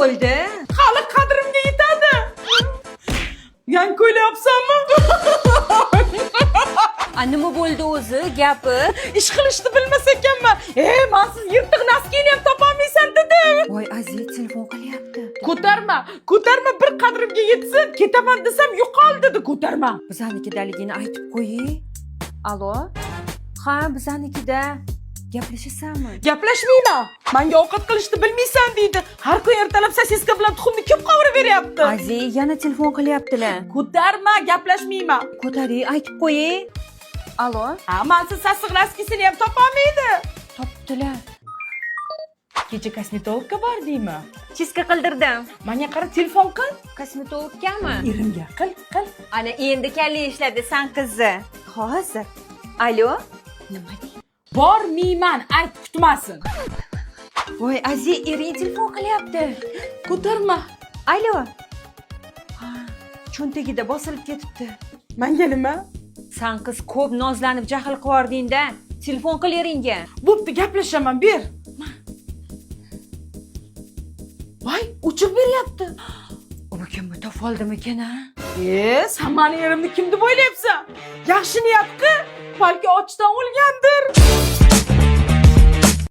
bo'ldi? Hali qadrimga yetadi. Yangi ko'ylayapsanmi? Nima bo'ldi o'zi? Gapi? Ish qilishni bilmas ekanman. Men siz yirtiq noskini ham topolmaysan dedim. Voy, Aziz telefon qilyapti. Ko'tarma bir qadrimga yetsin, ketaman desam yo'qol dedi, ko'tarma. Bizanikidaligini aytib qo'yi. Alo? Ha, bizanikida. Gaplashasanmi? Gaplashmayman. Menga ovqat qilishni bilmaysan deydi. Har kun ertalab sosiska bilan tuxumni kim qovurib beryapti? Aziz yana telefon qilyaptilar. Ko'tarma, gaplashmayman. Ko'taring, aytib qo'yi. Alo? Mansiz sassiq noskisini ham topolmaydi. Topdilar. Kecha kosmetologga bordingmi? Chiska qildirdim. Menga qara, telefon qil. Kosmetologgami? Erimga qil. Ana endi kalla ishladi san qizi. Hozir. Alo? Nima deydi? Bormayman, ayt kutmasin. Voy, Aziz ering telefon qilyapti. Ko'tarma. Alo? Ha, cho'ntagida bosilib ketibdi. Menga nima? San qiz ko'p nozlanib jahl qilding-da. Telefon qil eringga. Bo'pti, gaplashaman, ber. Voy, o'chib beryapti. U kimni topoldimikan a? Sen meni erimni kim deb o'ylayapsan? Yaxshi niyat qil, balki ochdan o'lgandir.